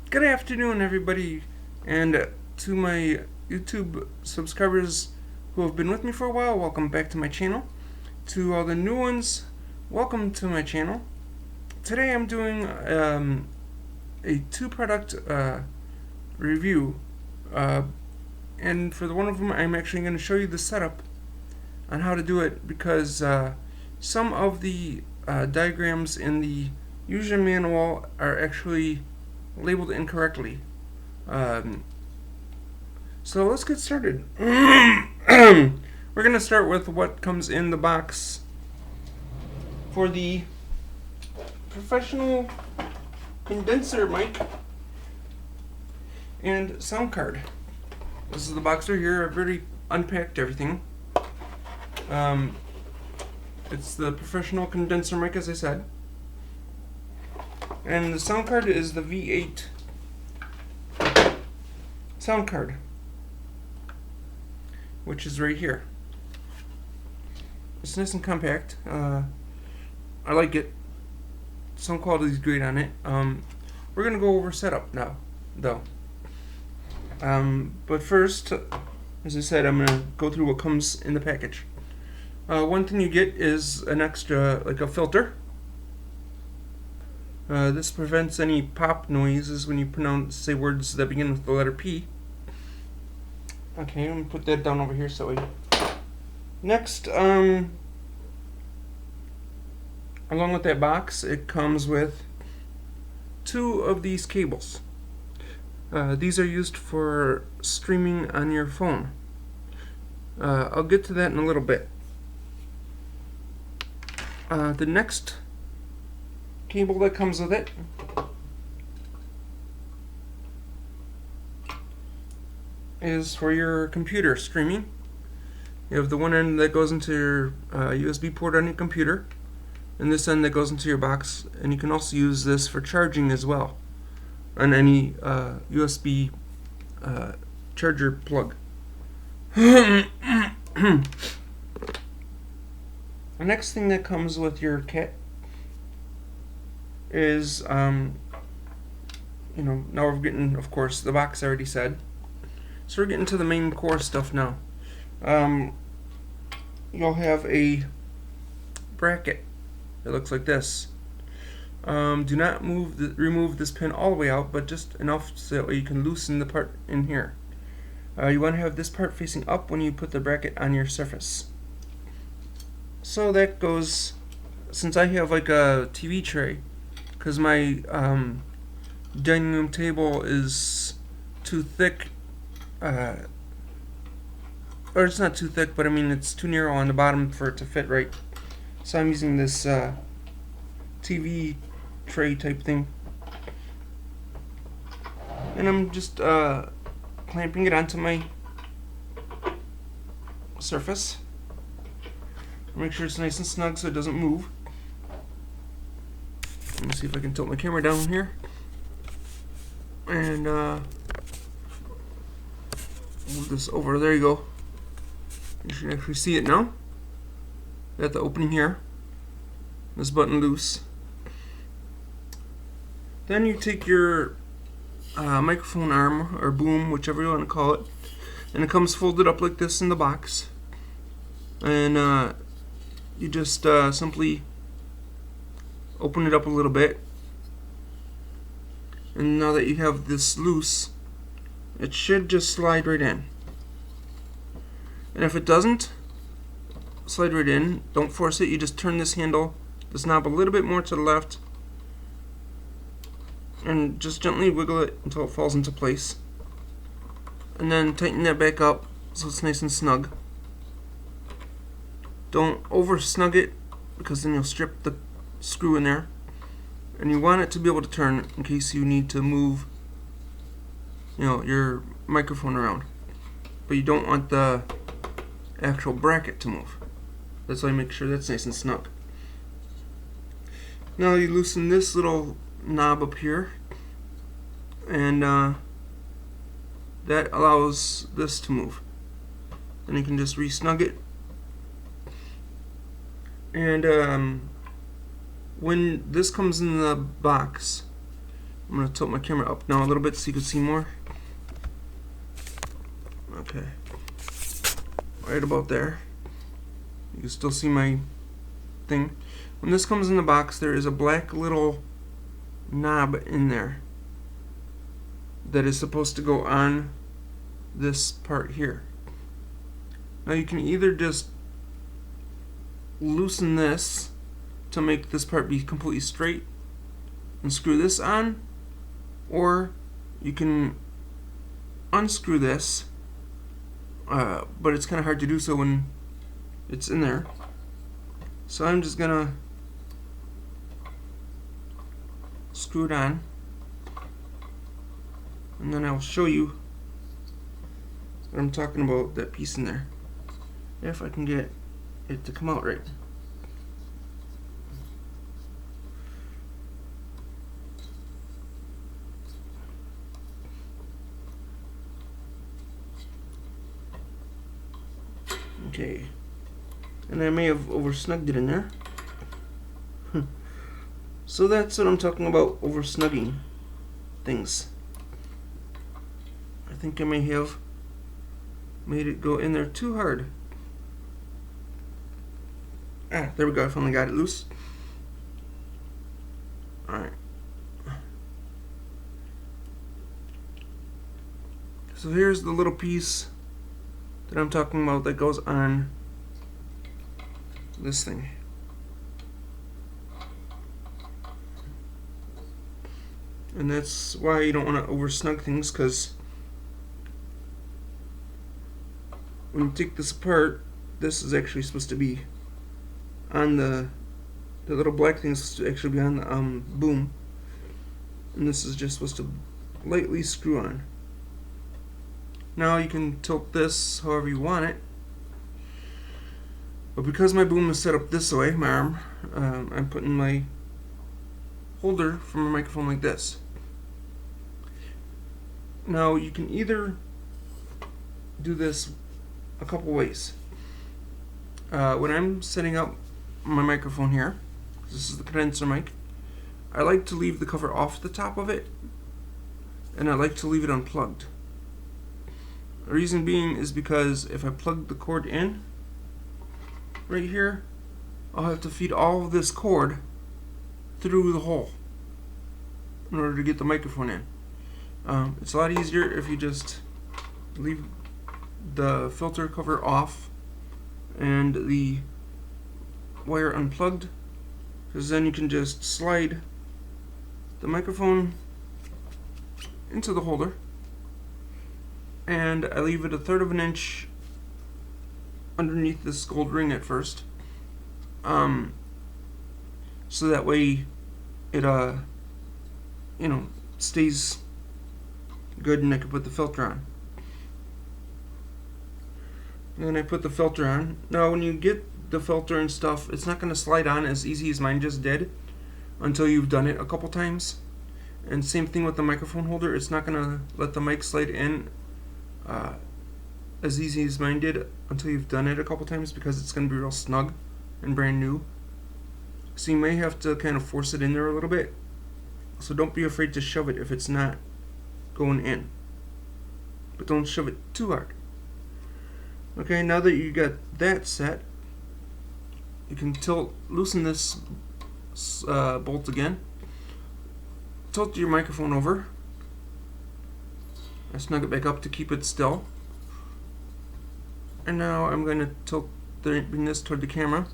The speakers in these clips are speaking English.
Good afternoon, everybody, and to my YouTube subscribers who have been with me for a while, welcome back to my channel. To all the new ones, welcome to my channel. Today I'm doing a two-product review, and for the one of them I'm actually going to show you the setup on how to do it because some of the diagrams in the user manual are actually labeled incorrectly. So let's get started. We're going to start with what comes in the box for the professional condenser mic and sound card. This is the box right here. I've already unpacked everything. It's the professional condenser mic, as I said. And the sound card is the V8 sound card, which is right here. It's nice and compact. I like it. Sound quality is great on it. We're gonna go over setup now, though. But first, as I said, I'm gonna go through what comes in the package. One thing you get is an extra, like a filter. This prevents any pop noises when you say words that begin with the letter P. Okay, I'm gonna put that down over here so we. Next, along with that box, it comes with two of these cables. These are used for streaming on your phone. I'll get to that in a little bit. The next cable that comes with it is for your computer streaming. You have the one end that goes into your USB port on your computer, and this end that goes into your box, and you can also use this for charging as well on any USB charger plug. The next thing that comes with your kit is, now we're getting, of course, the box I already said. So we're getting to the main core stuff now. You'll have a bracket that looks like this. Do not remove this pin all the way out, but just enough so you can loosen the part in here. You want to have this part facing up when you put the bracket on your surface. So that goes, since I have like a TV tray, because my dining room table is too thick, or it's not too thick, but I mean it's too narrow on the bottom for it to fit right. So I'm using this TV tray type thing, and I'm just clamping it onto my surface. Make sure it's nice and snug so it doesn't move. Let me see if I can tilt my camera down here. And move this over. There you go. You should actually see it now. Got the opening here. This button loose. Then you take your microphone arm or boom, whichever you want to call it, and it comes folded up like this in the box. And you just simply open it up a little bit, and now that you have this loose, it should just slide right in. And if it doesn't slide right in, don't force it. You just turn this handle, this knob, a little bit more to the left, and just gently wiggle it until it falls into place, and then tighten that back up so it's nice and snug. Don't over snug it, because then you'll strip the screw in there, and you want it to be able to turn in case you need to move your microphone around, but you don't want the actual bracket to move. That's why you make sure that's nice and snug. Now you loosen this little knob up here, and that allows this to move. Then you can just re-snug it. And when this comes in the box, I'm going to tilt my camera up now a little bit so you can see more. Okay. Right about there. You can still see my thing. When this comes in the box, there is a black little knob in there that is supposed to go on this part here. Now you can either just loosen this to make this part be completely straight and screw this on, or you can unscrew this, but it's kind of hard to do so when it's in there. So I'm just gonna screw it on, and then I'll show you what I'm talking about, that piece in there, if I can get it to come out right. Okay, and I may have over-snugged it in there. So that's what I'm talking about, over-snugging things. I think I may have made it go in there too hard. Ah, there we go, I finally got it loose. Alright. So here's the little piece that I'm talking about that goes on this thing. And that's why you don't want to over snug things, because when you take this apart, this is actually supposed to be on the little black thing is supposed to actually be on the boom, and this is just supposed to lightly screw on. Now you can tilt this however you want it, but because my boom is set up this way, my arm, I'm putting my holder for my microphone like this. Now you can either do this a couple ways. When I'm setting up my microphone here, this is the condenser mic, I like to leave the cover off the top of it, and I like to leave it unplugged. The reason being is because if I plug the cord in right here, I'll have to feed all of this cord through the hole in order to get the microphone in. It's a lot easier if you just leave the filter cover off and the wire unplugged, because then you can just slide the microphone into the holder, and I leave it 1/3 of an inch underneath this gold ring at first, so that way it stays good, and I can put the filter on. And then I put the filter on. Now when you get the filter and stuff, it's not going to slide on as easy as mine just did until you've done it a couple times. And same thing with the microphone holder, it's not going to let the mic slide in as easy as mine did until you've done it a couple times, because it's going to be real snug and brand new. So you may have to kind of force it in there a little bit. So don't be afraid to shove it if it's not going in, but don't shove it too hard. Okay, now that you got that set, you can loosen this bolt again, tilt your microphone over, I snug it back up to keep it still, and now I'm going to bring this toward the camera,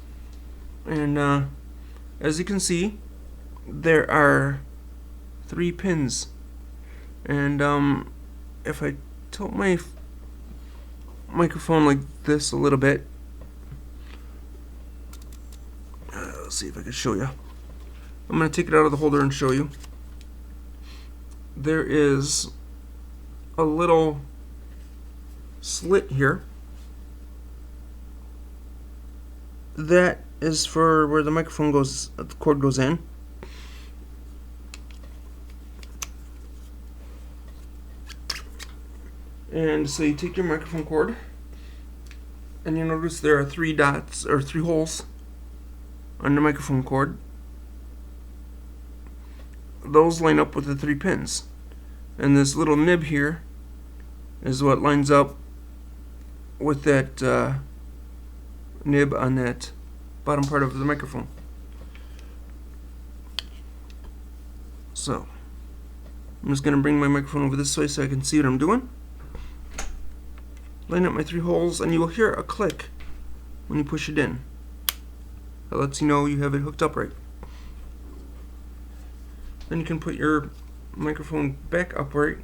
and as you can see, there are 3 pins, and if I tilt my microphone like this a little bit, let's see if I can show you. I'm going to take it out of the holder and show you. There is a little slit here that is for where the microphone goes, the cord goes in. And so you take your microphone cord, and you notice there are 3 dots, or 3 holes on the microphone cord. those line up with the 3 pins. And this little nib here is what lines up with that nib on that bottom part of the microphone. So I'm just going to bring my microphone over this way so I can see what I'm doing. Line up my 3 holes, and you will hear a click when you push it in. That lets you know you have it hooked up right. Then you can put your microphone back upright.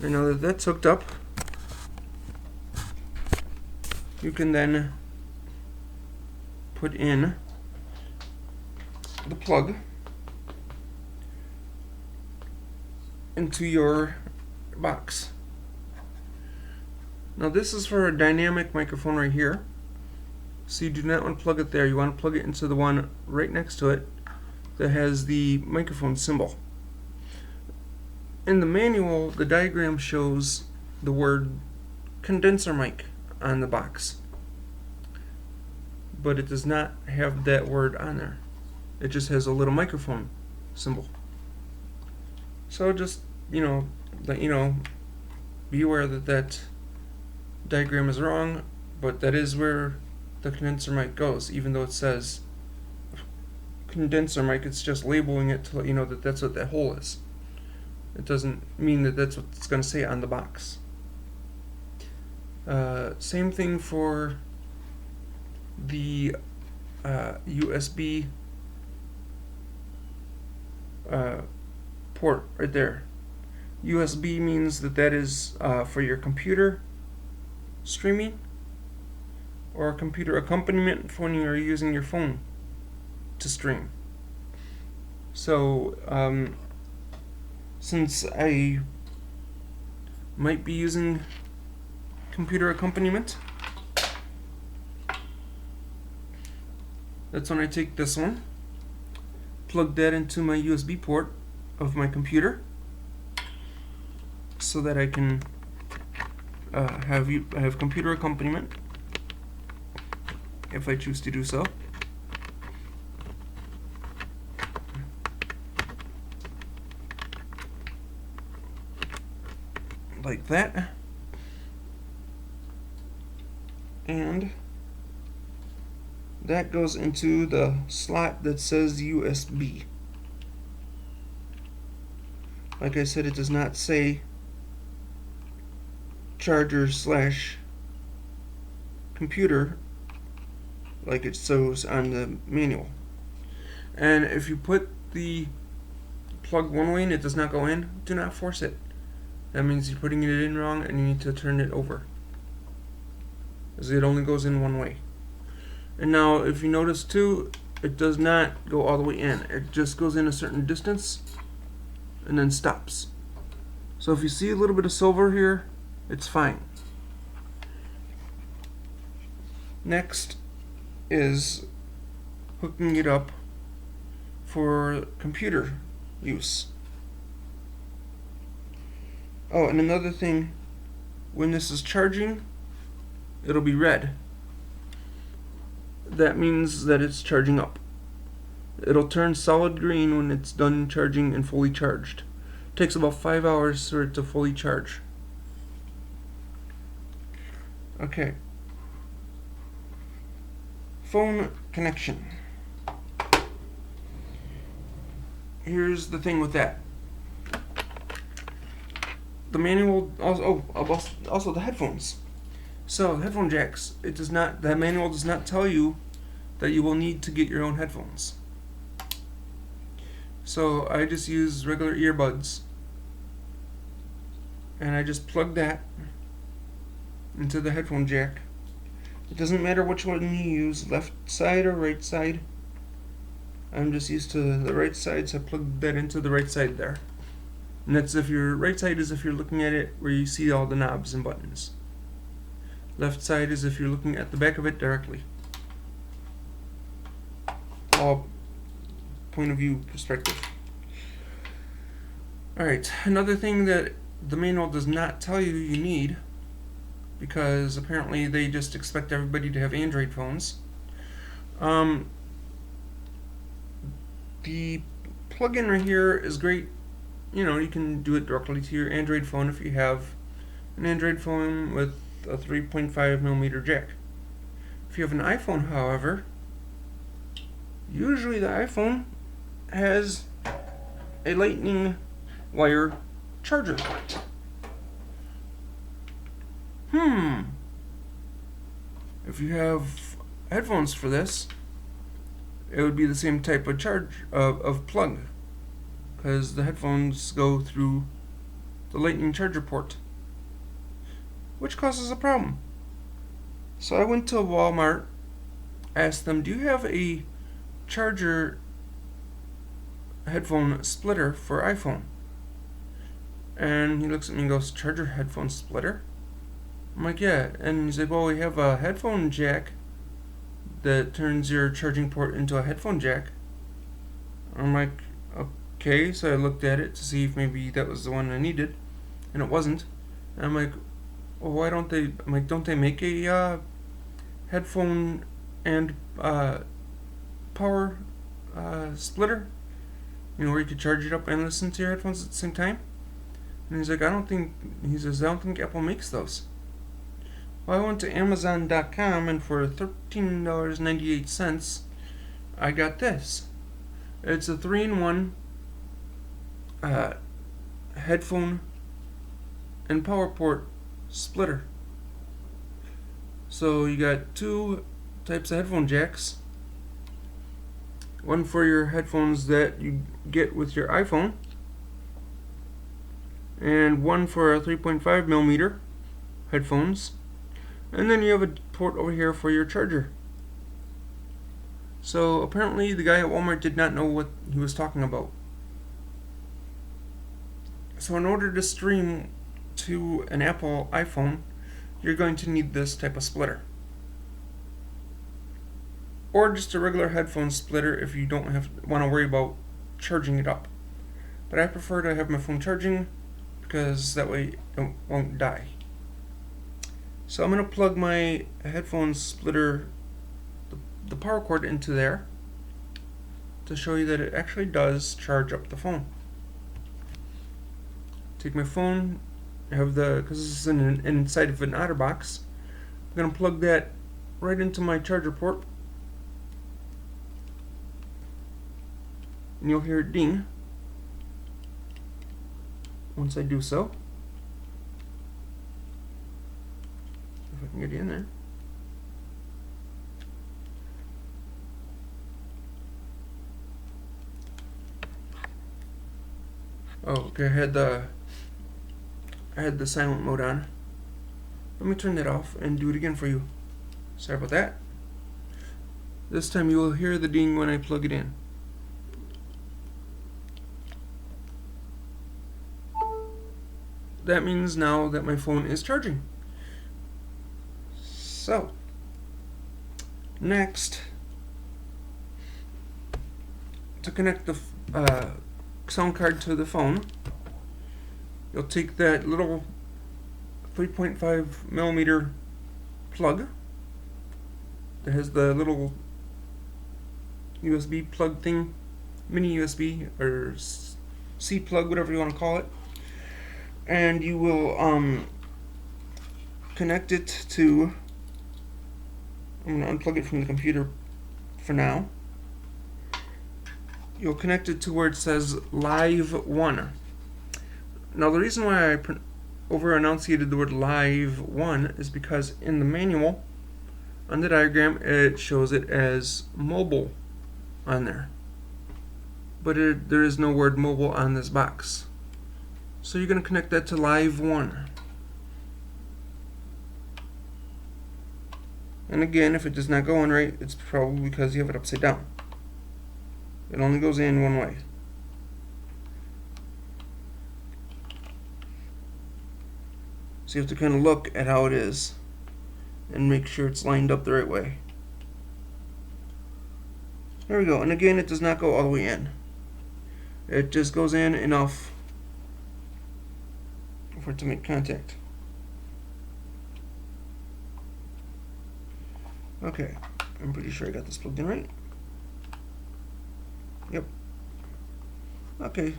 And now that that's hooked up, you can then put in the plug into your box. Now this is for a dynamic microphone right here, so you do not want to plug it there. You want to plug it into the one right next to it that has the microphone symbol. In the manual, the diagram shows the word condenser mic on the box, but it does not have that word on there. It just has a little microphone symbol. So just, let you know, be aware that that diagram is wrong, but that is where the condenser mic goes. Even though it says condenser mic, it's just labeling it to let you know that that's what that hole is. It doesn't mean that that's what it's going to say on the box. Same thing for the USB port right there. USB means that that is for your computer streaming or computer accompaniment for when you are using your phone to stream. So since I might be using computer accompaniment, that's when I take this one, plug that into my USB port of my computer so that I can have computer accompaniment if I choose to do so. Like that. And that goes into the slot that says USB. Like I said, it does not say charger / computer like it shows on the manual. And if you put the plug one way and it does not go in, do not force it. That means you're putting it in wrong and you need to turn it over, because it only goes in one way. And now if you notice too, it does not go all the way in. It just goes in a certain distance and then stops. So if you see a little bit of silver here, it's fine. Next is hooking it up for computer use. Oh, and another thing, when this is charging, it'll be red. That means that it's charging up. It'll turn solid green when it's done charging and fully charged. It takes about 5 hours for it to fully charge. Okay. Phone connection. Here's the thing with that. The manual also the headphones. So headphone jacks, that manual does not tell you that you will need to get your own headphones. So I just use regular earbuds, and I just plug that into the headphone jack. It doesn't matter which one you use, left side or right side. I'm just used to the right side, so I plug that into the right side there. And that's if your right side is if you're looking at it where you see all the knobs and buttons. Left side is if you're looking at the back of it directly. All point of view perspective. Alright, another thing that the manual does not tell you you need, because apparently they just expect everybody to have Android phones. The plug-in right here is great. You know, you can do it directly to your Android phone if you have an Android phone with a 3.5mm jack. If you have an iPhone, however, usually the iPhone has a lightning wire charger. If you have headphones for this, it would be the same type of of plug, because the headphones go through the lightning charger port, which causes a problem. So I went to Walmart, asked them, do you have a charger headphone splitter for iPhone? And he looks at me and goes, charger headphone splitter? I'm like, yeah. And he's like, well, we have a headphone jack that turns your charging port into a headphone jack. I'm like, okay. So I looked at it to see if maybe that was the one I needed, and it wasn't. And I'm like, well, why don't they? I'm like, don't they make a headphone and power splitter? You know, where you could charge it up and listen to your headphones at the same time? And he's like, I don't think Apple makes those. Well, I went to Amazon.com, and for $13.98, I got this. It's a 3-in-1 headphone and power port splitter. So you got two types of headphone jacks. One for your headphones that you get with your iPhone, and one for a 3.5mm headphones. And then you have a port over here for your charger. So apparently the guy at Walmart did not know what he was talking about. So in order to stream to an Apple iPhone, you're going to need this type of splitter. Or just a regular headphone splitter if you don't want to worry about charging it up. But I prefer to have my phone charging, because that way it won't die. So I'm going to plug my headphone splitter, the power cord, into there to show you that it actually does charge up the phone. Take my phone, because this is inside of an OtterBox, I'm going to plug that right into my charger port, and you'll hear it ding once I do so. If I can get in there. Oh, okay, I had the silent mode on. Let me turn that off and do it again for you. Sorry about that. This time you will hear the ding when I plug it in. That means now that my phone is charging. So, next, to connect the sound card to the phone, you'll take that little 3.5mm plug that has the little USB plug thing, mini USB or C plug, whatever you want to call it, and you will connect it to, I'm going to unplug it from the computer for now. You'll connect it to where it says Live 1. Now the reason why I over-enunciated the word Live 1 is because in the manual, on the diagram, it shows it as mobile on there. But there is no word mobile on this box. So you're going to connect that to Live 1. And again, if it does not go in right, it's probably because you have it upside down. It only goes in one way. So you have to kind of look at how it is and make sure it's lined up the right way. There we go. And again, it does not go all the way in. It just goes in enough for it to make contact. Okay, I'm pretty sure I got this plugged in right. Yep. Okay.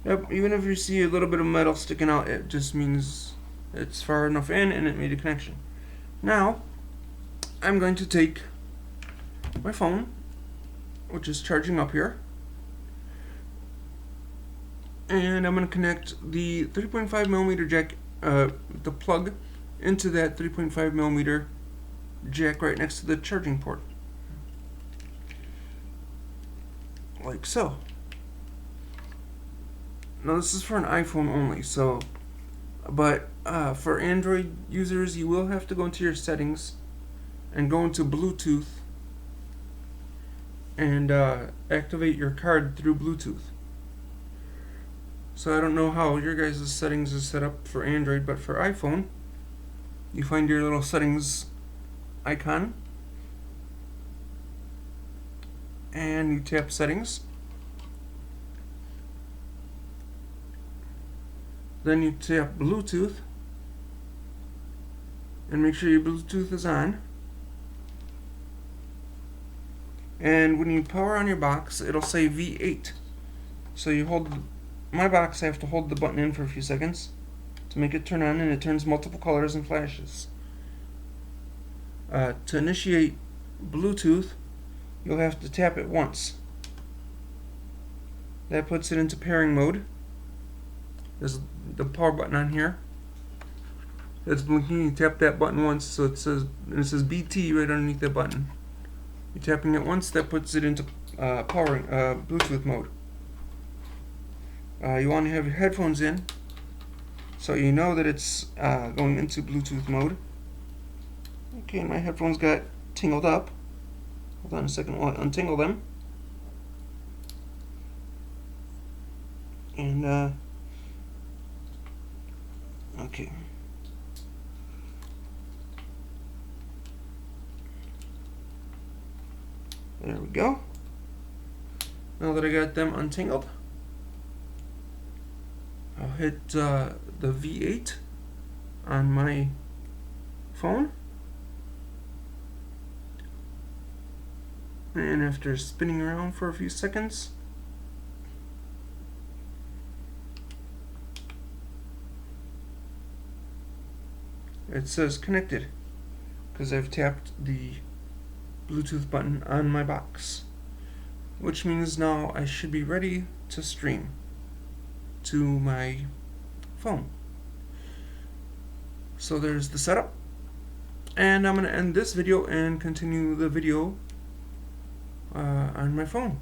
Yep, even if you see a little bit of metal sticking out, it just means it's far enough in and it made a connection. Now, I'm going to take my phone, which is charging up here, and I'm going to connect the 3.5 millimeter jack, the plug, into that 3.5 millimeter jack right next to the charging port. Like so. Now this is for an iPhone only, so, but for Android users, you will have to go into your settings and go into Bluetooth and activate your card through Bluetooth. So I don't know how your guys' settings is set up for Android, but for iPhone, you find your little settings icon and you tap settings. Then you tap Bluetooth and make sure your Bluetooth is on. And when you power on your box, it'll say V8. So you hold my box, I have to hold the button in for a few seconds to make it turn on, and it turns multiple colors and flashes. To initiate Bluetooth, you'll have to tap it once. That puts it into pairing mode. There's the power button on here. It's blinking. You tap that button once, so it says BT right underneath the button. You're tapping it once, that puts it into Bluetooth mode. You want to have your headphones in, so you know that it's going into Bluetooth mode. Okay, my headphones got tingled up. Hold on a second while I untingle them. And okay. There we go. Now that I got them untangled, I'll hit the V8 on my phone. And after spinning around for a few seconds, it says connected because I've tapped the Bluetooth button on my box, which means now I should be ready to stream to my phone. So there's the setup, and I'm going to end this video and continue the video on my phone.